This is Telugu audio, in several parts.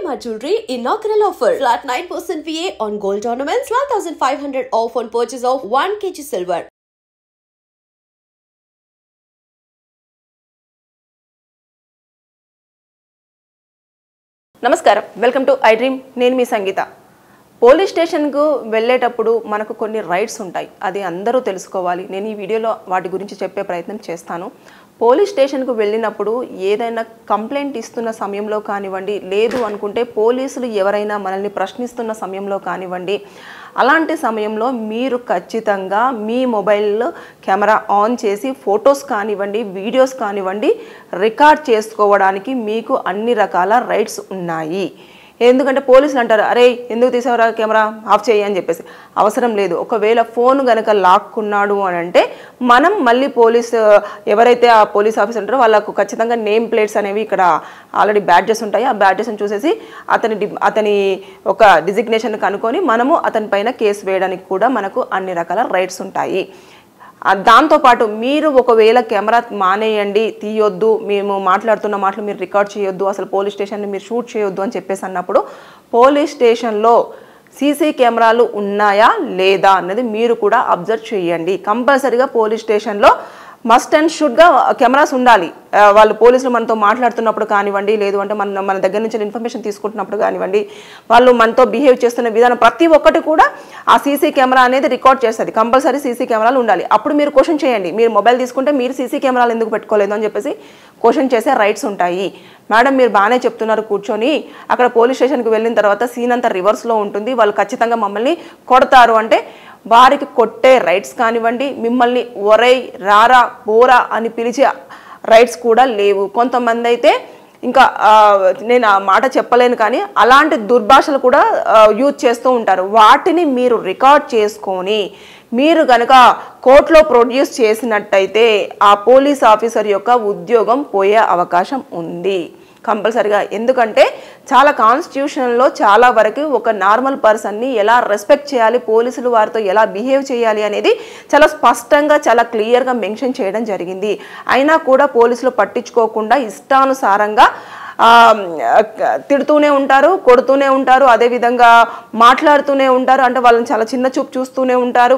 Shalimar Jewelry inaugural offer. Flat 9% VA on gold ornaments, 12,500 off on purchase of 1 kg silver. నమస్కారం, వెల్కమ్ టు ఐ డ్రీమ్. నేను మీ సంగీత. పోలీస్ స్టేషన్కు వెళ్ళేటప్పుడు మనకు కొన్ని రైట్స్ ఉంటాయి, అది అందరూ తెలుసుకోవాలి. నేను ఈ వీడియోలో వాటి గురించి చెప్పే ప్రయత్నం చేస్తాను. పోలీస్ స్టేషన్కు వెళ్ళినప్పుడు ఏదైనా కంప్లైంట్ ఇస్తున్న సమయంలో కానివ్వండి, లేదు అనుకుంటే పోలీసులు ఎవరైనా మనల్ని ప్రశ్నిస్తున్న సమయంలో కానివ్వండి, అలాంటి సమయంలో మీరు ఖచ్చితంగా మీ మొబైల్లో కెమెరా ఆన్ చేసి ఫొటోస్ కానివ్వండి, వీడియోస్ కానివ్వండి రికార్డ్ చేసుకోవడానికి మీకు అన్ని రకాల రైట్స్ ఉన్నాయి. ఎందుకంటే పోలీసులు అంటారు, అరే ఎందుకు తీసేవరా కెమెరా ఆఫ్ చేయి అని చెప్పేసి. అవసరం లేదు. ఒకవేళ ఫోన్ కనుక లాక్కున్నాడు అని అంటే మనం మళ్ళీ ఎవరైతే ఆ పోలీస్ ఆఫీసర్ ఉంటారో వాళ్ళకు ఖచ్చితంగా నేమ్ ప్లేట్స్ అనేవి ఇక్కడ ఆల్రెడీ బ్యాడ్జెస్ ఉంటాయి. ఆ బ్యాడ్జెస్ని చూసేసి అతని ఒక డిజిగ్నేషన్ కనుక్కొని మనము అతని పైన కేసు వేయడానికి కూడా మనకు అన్ని రకాల రైట్స్ ఉంటాయి. దాంతోపాటు మీరు ఒకవేళ కెమెరా మానేయండి, తీయొద్దు, మేము మాట్లాడుతున్న మాటలు మీరు రికార్డ్ చేయొద్దు, అసలు పోలీస్ స్టేషన్ని మీరు షూట్ చేయొద్దు అని చెప్పేసి అన్నప్పుడు పోలీస్ స్టేషన్లో సీసీ కెమెరాలు ఉన్నాయా లేదా అన్నది మీరు కూడా అబ్జర్వ్ చేయండి. కంపల్సరీగా పోలీస్ స్టేషన్లో మస్ట్ అండ్ షుడ్గా కెమెరాస్ ఉండాలి. వాళ్ళు పోలీసులు మనతో మాట్లాడుతున్నప్పుడు కానివ్వండి, లేదు అంటే మన దగ్గర నుంచి ఇన్ఫర్మేషన్ తీసుకుంటున్నప్పుడు కానివ్వండి, వాళ్ళు మనతో బిహేవ్ చేస్తున్న విధానం ప్రతి ఒక్కటి కూడా ఆ సీసీ కెమెరా అనేది రికార్డ్ చేస్తుంది. కంపల్సరీ సీసీ కెమెరాలు ఉండాలి. అప్పుడు మీరు క్వశ్చన్ చేయండి, మీరు మొబైల్ తీసుకుంటే మీరు సీసీ కెమెరాలు ఎందుకు పెట్టుకోలేదు అని చెప్పేసి క్వశ్చన్ చేసే రైట్స్ ఉంటాయి. మేడం మీరు బాగానే చెప్తున్నారు కూర్చొని, అక్కడ పోలీస్ స్టేషన్కి వెళ్ళిన తర్వాత సీన్ అంతా రివర్స్లో ఉంటుంది, వాళ్ళు ఖచ్చితంగా మమ్మల్ని కొడతారు అంటే వారికి కొట్టే రైట్స్ కానివ్వండి, మిమ్మల్ని ఒరై రారా పోరా అని పిలిచే రైట్స్ కూడా లేవు. కొంతమంది అయితే ఇంకా నేను ఆ మాట చెప్పలేను కానీ అలాంటి దుర్భాషలు కూడా యూజ్ చేస్తూ ఉంటారు. వాటిని మీరు రికార్డ్ చేసుకొని మీరు కనుక కోర్టులో ప్రొడ్యూస్ చేసినట్టయితే ఆ పోలీస్ ఆఫీసర్ యొక్క ఉద్యోగం పోయే అవకాశం ఉంది కంపల్సరిగా. ఎందుకంటే చాలా కాన్స్టిట్యూషన్లో చాలా వరకు ఒక నార్మల్ పర్సన్ని ఎలా రెస్పెక్ట్ చేయాలి, పోలీసులు వారితో ఎలా బిహేవ్ చేయాలి అనేది చాలా స్పష్టంగా చాలా క్లియర్గా మెన్షన్ చేయడం జరిగింది. అయినా కూడా పోలీసులు పట్టించుకోకుండా ఇష్టానుసారంగా తిడుతూనే ఉంటారు, కొడుతూనే ఉంటారు, అదేవిధంగా మాట్లాడుతూనే ఉంటారు, అంటే వాళ్ళని చాలా చిన్న చూపు చూస్తూనే ఉంటారు.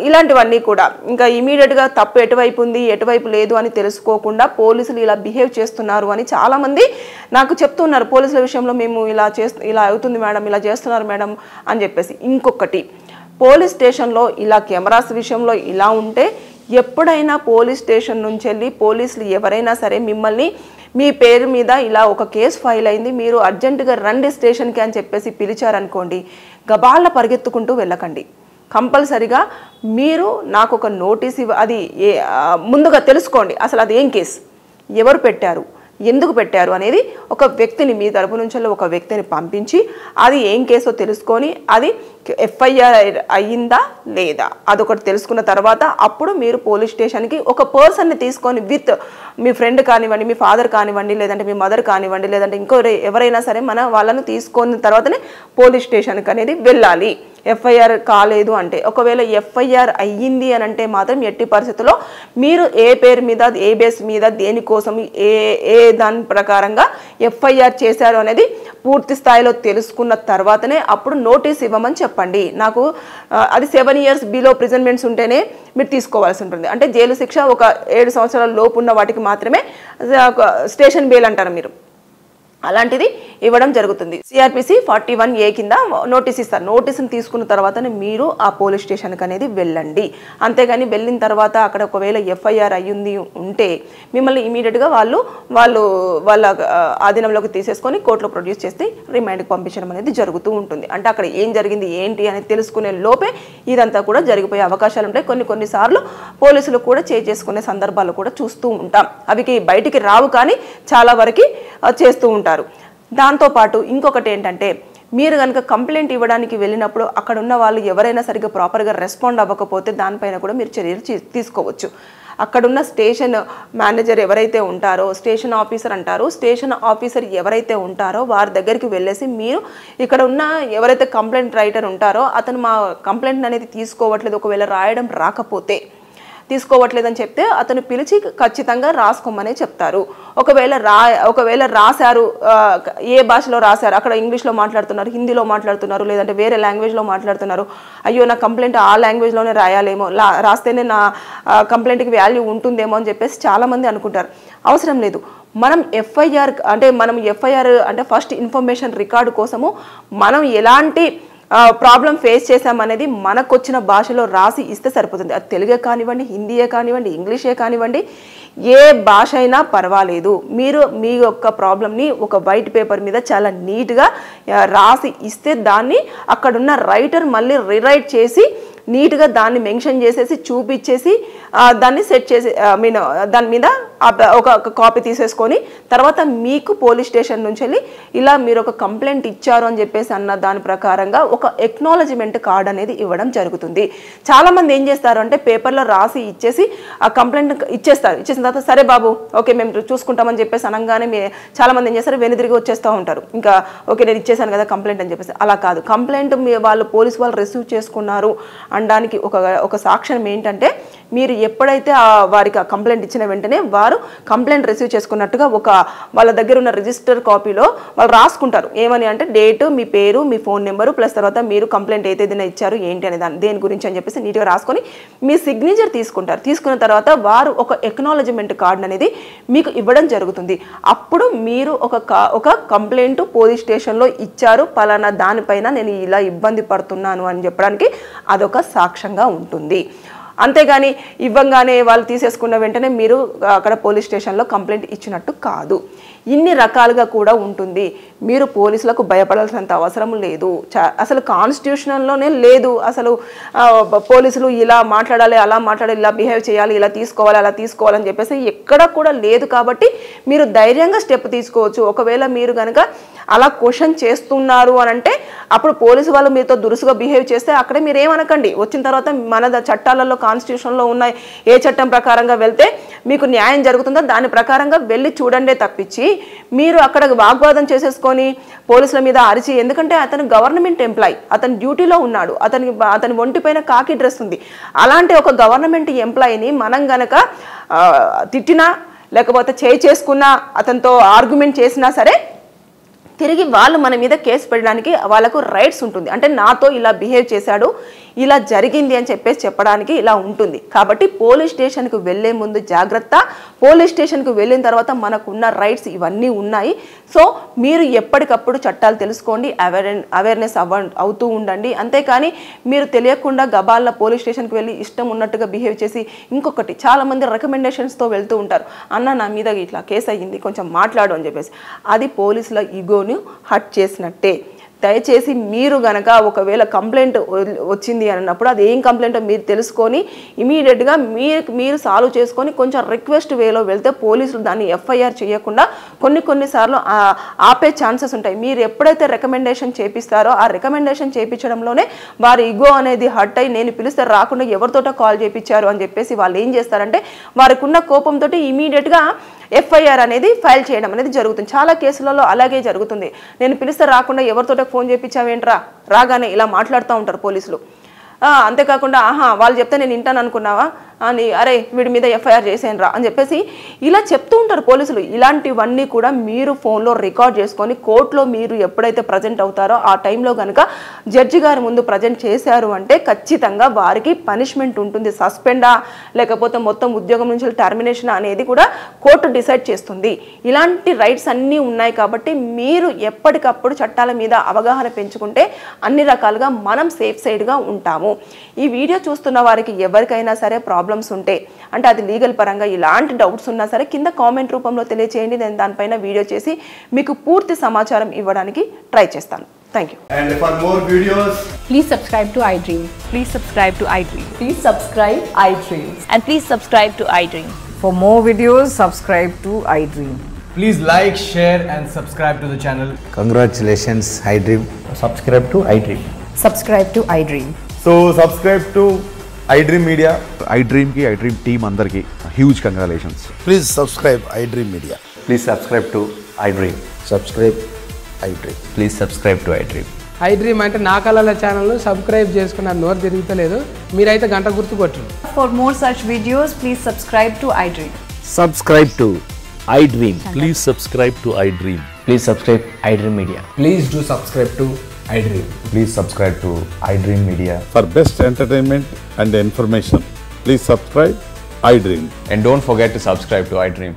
ఇలాంటివన్నీ కూడా ఇంకా ఇమీడియట్గా తప్పు ఎటువైపు ఉంది ఎటువైపు లేదు అని తెలుసుకోకుండా పోలీసులు ఇలా బిహేవ్ చేస్తున్నారు అని చాలామంది నాకు చెప్తున్నారు. పోలీసుల విషయంలో మేము ఇలా అవుతుంది మేడం, ఇలా చేస్తున్నారు మేడం అని చెప్పేసి. ఇంకొకటి, పోలీస్ స్టేషన్లో ఇలా కెమెరాస్ విషయంలో ఇలా ఉంటే ఎప్పుడైనా పోలీస్ స్టేషన్ నుంచి వెళ్ళి పోలీసులు ఎవరైనా సరే మిమ్మల్ని మీ పేరు మీద ఇలా ఒక కేసు ఫైల్ అయింది, మీరు అర్జెంటుగా రండి స్టేషన్కి అని చెప్పేసి పిలిచారనుకోండి, గబాళ్ళ పరిగెత్తుకుంటూ వెళ్ళకండి. కంపల్సరిగా మీరు నాకు ఒక నోటీస్ అది ముందుగా తెలుసుకోండి, అసలు అది ఏం కేసు, ఎవరు పెట్టారు, ఎందుకు పెట్టారు అనేది ఒక వ్యక్తిని మీ తరపు నుంచి ఒక వ్యక్తిని పంపించి అది ఏం కేసో తెలుసుకొని అది ఎఫ్ఐఆర్ అయ్యిందా లేదా అదొకటి తెలుసుకున్న తర్వాత అప్పుడు మీరు పోలీస్ స్టేషన్కి ఒక పర్సన్ని తీసుకొని విత్ మీ ఫ్రెండ్ కానివ్వండి, మీ ఫాదర్ కానివ్వండి, లేదంటే మీ మదర్ కానివ్వండి, లేదంటే ఇంకో ఎవరైనా సరే వాళ్ళను తీసుకున్న తర్వాతనే పోలీస్ స్టేషన్కి అనేది వెళ్ళాలి. ఎఫ్ఐఆర్ కాలేదు అంటే, ఒకవేళ ఎఫ్ఐఆర్ అయ్యింది అని అంటే మాత్రం ఎట్టి పరిస్థితుల్లో మీరు ఏ పేరు మీద, ఏ బేస్ మీద, దేనికోసం, ఏ దాని ప్రకారంగా ఎఫ్ఐఆర్ చేశారు అనేది పూర్తి స్థాయిలో తెలుసుకున్న తర్వాతనే అప్పుడు నోటీస్ ఇవ్వమని చెప్పండి. నాకు అది 7 years బిలో ప్రిజన్మెంట్స్ ఉంటేనే మీరు తీసుకోవాల్సి ఉంటుంది. అంటే జైలు శిక్ష ఒక 7 సంవత్సరాల లోపు ఉన్న వాటికి మాత్రమే స్టేషన్ బెయిల్ అంటారు మీరు, అలాంటిది ఇవ్వడం జరుగుతుంది. సిఆర్పిసి 41A కింద నోటీస్ ఇస్తారు. నోటీసుని తీసుకున్న తర్వాతనే మీరు ఆ పోలీస్ స్టేషన్కి అనేది వెళ్ళండి. అంతేగాని వెళ్ళిన తర్వాత అక్కడ ఒకవేళ ఎఫ్ఐఆర్ అయ్యింది ఉంటే మిమ్మల్ని ఇమీడియట్గా వాళ్ళ ఆధీనంలోకి తీసేసుకొని కోర్టులో ప్రొడ్యూస్ చేసి రిమైండ్కి పంపించడం అనేది జరుగుతూ ఉంటుంది. అంటే అక్కడ ఏం జరిగింది ఏంటి అనేది తెలుసుకునే లోపే ఇదంతా కూడా జరిగిపోయే అవకాశాలు ఉంటాయి. కొన్నిసార్లు పోలీసులు కూడా చేసుకునే సందర్భాలు కూడా చూస్తూ ఉంటాం. అవి బయటికి రావు కానీ చాలా వరకు చేస్తూ ఉంటారు. దాంతోపాటు ఇంకొకటి ఏంటంటే, మీరు కనుక కంప్లైంట్ ఇవ్వడానికి వెళ్ళినప్పుడు అక్కడ ఉన్న వాళ్ళు ఎవరైనా సరిగ్గా ప్రాపర్గా రెస్పాండ్ అవ్వకపోతే దానిపైన కూడా మీరు చర్యలు తీసుకోవచ్చు. అక్కడున్న స్టేషన్ మేనేజర్ ఎవరైతే ఉంటారో, స్టేషన్ ఆఫీసర్ అంటారు, స్టేషన్ ఆఫీసర్ ఎవరైతే ఉంటారో వారి దగ్గరికి వెళ్ళేసి మీరు ఇక్కడ ఉన్న ఎవరైతే కంప్లైంట్ రైటర్ ఉంటారో అతను మా కంప్లైంట్ అనేది తీసుకోవట్లేదు, ఒకవేళ రాయడం రాకపోతే తీసుకోవట్లేదని చెప్తే అతను పిలిచి ఖచ్చితంగా రాసుకోమనే చెప్తారు. ఒకవేళ రాశారు, ఏ భాషలో రాశారు, అక్కడ ఇంగ్లీష్లో మాట్లాడుతున్నారు, హిందీలో మాట్లాడుతున్నారు, లేదంటే వేరే లాంగ్వేజ్లో మాట్లాడుతున్నారు, అయ్యో నా కంప్లైంట్ ఆ లాంగ్వేజ్లోనే రాయాలేమో, రాస్తేనే నా కంప్లైంట్కి వాల్యూ ఉంటుందేమో అని చెప్పేసి చాలామంది అనుకుంటారు. అవసరం లేదు. మనం ఎఫ్ఐఆర్ అంటే ఫస్ట్ ఇన్ఫర్మేషన్ రికార్డు కోసము మనం ఎలాంటి ప్రాబ్లం ఫేస్ చేసామనేది మనకు వచ్చిన భాషలో రాసి ఇస్తే సరిపోతుంది. అది తెలుగే కానివ్వండి, హిందీయే కానివ్వండి, ఇంగ్లీషే కానివ్వండి, ఏ భాష అయినా పర్వాలేదు. మీరు మీ యొక్క ప్రాబ్లమ్ని ఒక వైట్ పేపర్ మీద చాలా నీట్గా రాసి ఇస్తే దాన్ని అక్కడున్న రైటర్ మళ్ళీ రీరైట్ చేసి నీట్గా దాన్ని మెన్షన్ చేసేసి చూపించేసి దాన్ని సెట్ చేసి దాని మీద ఒక కాపీ తీసేసుకొని తర్వాత మీకు పోలీస్ స్టేషన్ నుంచి వెళ్ళి ఇలా మీరు ఒక కంప్లైంట్ ఇచ్చారు అని చెప్పేసి అన్న దాని ప్రకారంగా ఒక ఎక్నాలజ్మెంట్ కార్డ్ అనేది ఇవ్వడం జరుగుతుంది. చాలామంది ఏం చేస్తారు అంటే పేపర్లో రాసి ఇచ్చేసి ఆ కంప్లైంట్ ఇచ్చేసిన తర్వాత సరే బాబు ఓకే మేము చూసుకుంటామని చెప్పేసి అనగానే చాలామంది ఏం చేస్తారు, వెనుదిరిగి వచ్చేస్తూ ఉంటారు. ఇంకా ఓకే నేను ఇచ్చేసాను కదా కంప్లైంట్ అని చెప్పేసి. అలా కాదు. కంప్లైంట్ పోలీసు వాళ్ళు రిసీవ్ చేసుకున్నారు అనడానికి ఒక సాక్ష్యం ఏంటంటే మీరు ఎప్పుడైతే వారికి ఆ కంప్లైంట్ ఇచ్చిన వెంటనే వారు కంప్లైంట్ రిసీవ్ చేసుకున్నట్టుగా వాళ్ళ దగ్గర ఉన్న రిజిస్టర్ కాపీలో వాళ్ళు రాసుకుంటారు. ఏమని అంటే డేటు, మీ పేరు, మీ ఫోన్ నెంబరు, ప్లస్ తర్వాత మీరు కంప్లైంట్ ఏదైనా ఇచ్చారు ఏంటి అనే దేని గురించి అని చెప్పేసి నీట్గా రాసుకొని మీ సిగ్నేచర్ తీసుకుంటారు. తీసుకున్న తర్వాత వారు ఒక ఎక్నాలజ్మెంట్ కార్డ్ అనేది మీకు ఇవ్వడం జరుగుతుంది. అప్పుడు మీరు ఒక కంప్లైంట్ పోలీస్ స్టేషన్లో ఇచ్చారు, పలానా దానిపైన నేను ఇలా ఇబ్బంది పడుతున్నాను అని చెప్పడానికి అదొక సాక్ష్యంగా ఉంటుంది. అంతేగాని ఇవ్వంగానే వాళ్ళు తీసేసుకున్న వెంటనే మీరు అక్కడ పోలీస్ స్టేషన్లో కంప్లైంట్ ఇచ్చినట్టు కాదు. ఇన్ని రకాలుగా కూడా ఉంటుంది. మీరు పోలీసులకు భయపడాల్సినంత అవసరం లేదు. అసలు కాన్స్టిట్యూషన్లోనే లేదు. అసలు పోలీసులు ఇలా మాట్లాడాలి, అలా మాట్లాడాలి, ఇలా బిహేవ్ చేయాలి, ఇలా తీసుకోవాలి, అలా తీసుకోవాలని చెప్పేసి ఎక్కడ కూడా లేదు. కాబట్టి మీరు ధైర్యంగా స్టెప్ తీసుకోవచ్చు. ఒకవేళ మీరు కనుక అలా క్వశ్చన్ చేస్తున్నారు అని అంటే అప్పుడు పోలీసు వాళ్ళు మీతో దురుసుగా బిహేవ్ చేస్తే అక్కడే మీరు ఏమనకండి. వచ్చిన తర్వాత మన చట్టాలలో కాన్స్టిట్యూషన్లో ఉన్న ఏ చట్టం ప్రకారంగా వెళ్తే మీకు న్యాయం జరుగుతుందో దాని ప్రకారంగా వెళ్ళి చూడండి తప్పించి మీరు అక్కడ వాగ్వాదం చేసేసుకొని పోలీసుల మీద అరిచి, ఎందుకంటే అతను గవర్నమెంట్ ఎంప్లాయీ, అతను డ్యూటీలో ఉన్నాడు, అతని ఒంటిపైన కాకి డ్రెస్ ఉంది. అలాంటి ఒక గవర్నమెంట్ ఎంప్లాయీని మనం గనక తిట్టినా లేకపోతే చేసుకున్నా అతనితో ఆర్గ్యుమెంట్ చేసినా సరే తిరిగి వాళ్ళు మన మీద కేసు పెట్టడానికి వాళ్ళకు రైట్స్ ఉంటుంది. అంటే నాతో ఇలా బిహేవ్ చేశాడు, ఇలా జరిగింది అని చెప్పడానికి ఇలా ఉంటుంది. కాబట్టి పోలీస్ స్టేషన్కి వెళ్ళే ముందు జాగ్రత్త. పోలీస్ స్టేషన్కి వెళ్ళిన తర్వాత మనకున్న రైట్స్ ఇవన్నీ ఉన్నాయి. సో మీరు ఎప్పటికప్పుడు చట్టాలు తెలుసుకోండి, అవేర్నెస్ అవుతూ ఉండండి. అంతేకాని మీరు తెలియకుండా గబాల్లా పోలీస్ స్టేషన్కి వెళ్ళి ఇష్టం ఉన్నట్టుగా బిహేవ్ చేసి ఇంకొకటి చాలామంది రికమెండేషన్స్తో వెళ్తూ ఉంటారు. అన్న నా మీద ఇట్లా కేసు అయ్యింది కొంచెం మాట్లాడు అని చెప్పేసి. అది పోలీసుల ఈగోని హర్ట్ చేసినట్టే. దయచేసి మీరు గనక ఒకవేళ కంప్లైంట్ వచ్చింది అన్నప్పుడు అది ఏం కంప్లైంటో మీరు తెలుసుకొని ఇమీడియట్గా మీరు సాల్వ్ చేసుకొని కొంచెం రిక్వెస్ట్ వేలో వెళ్తే పోలీసులు దాన్ని ఎఫ్ఐఆర్ చేయకుండా కొన్నిసార్లు ఆపే ఛాన్సెస్ ఉంటాయి. మీరు ఎప్పుడైతే రికమెండేషన్ చేపిస్తారో ఆ రికమెండేషన్ చేయించడంలోనే వారి ఈగో అనేది హర్ట్ అయ్యి నేను పిలిస్తే రాకుండా ఎవరితోటో కాల్ చేయించారు అని చెప్పేసి వాళ్ళు ఏం చేస్తారంటే వారికి ఉన్న కోపంతో ఇమీడియట్గా ఎఫ్ఐఆర్ అనేది ఫైల్ చేయడం అనేది జరుగుతుంది. చాలా కేసులలో అలాగే జరుగుతుంది. నేను పిలిస్తే రాకుండా ఎవరితోటో ఫోన్ చేయించావేంట్రా, రాగానే ఇలా మాట్లాడుతూ ఉంటారు పోలీసులు. అంతేకాకుండా వాళ్ళు చెప్తే నేను వింటాను అనుకున్నావా అని, అరే వీడి మీద ఎఫ్ఐఆర్ చేసేయండిరా అని చెప్పేసి ఇలా చెప్తూ ఉంటారు పోలీసులు. ఇలాంటివన్నీ కూడా మీరు ఫోన్లో రికార్డ్ చేసుకొని కోర్టులో మీరు ఎప్పుడైతే ప్రజెంట్ అవుతారో ఆ టైంలో కనుక జడ్జి గారి ముందు ప్రజెంట్ చేశారు అంటే ఖచ్చితంగా వారికి పనిష్మెంట్ ఉంటుంది. సస్పెండా లేకపోతే మొత్తం ఉద్యోగం నుంచి టర్మినేషన్ అనేది కూడా కోర్టు డిసైడ్ చేస్తుంది. ఇలాంటి రైట్స్ అన్నీ ఉన్నాయి. కాబట్టి మీరు ఎప్పటికప్పుడు చట్టాల మీద అవగాహన పెంచుకుంటే అన్ని రకాలుగా మనం సేఫ్ సైడ్గా ఉంటాము. ఈ వీడియో చూస్తున్న వారికి ఎవరికైనా సరే ప్రాబ్లమ్స్ ఉంటే అంటే అది లీగల్ పరంగా ఇలాంటి డౌట్స్ ఉన్నా సరే కింద కామెంట్ రూపంలో తెలియజేయండి. నేను దానిపైన వీడియో చేసి మీకు పూర్తి సమాచారం ఇవ్వడానికి ట్రై చేస్తాను. Thank you. And for more videos, please subscribe to iDream. Please subscribe to iDream. Please subscribe iDream. And please subscribe to iDream. For more videos, subscribe to iDream. please like, share and subscribe to the channel. Congratulations, iDream. Subscribe to iDream. Subscribe to iDream. So subscribe to iDream Media. iDream ki iDream team andarki huge congratulations. Please subscribe iDream Media. Please subscribe to iDream. Subscribe iDream. Please subscribe to iDream. I dream అంటే నా కళల ఛానల్ను సబ్స్క్రైబ్ చేసుకున్న నోరు తిరుగుతలేదు. మీరైతే గంట గుర్తు కొట్టండి. For more such videos, please subscribe to iDream. Subscribe to iDream. Please subscribe to iDream. Please subscribe iDream Media. Please do subscribe to iDream. Please subscribe to iDream Media. For best entertainment and information, please subscribe iDream. And don't forget to subscribe to iDream.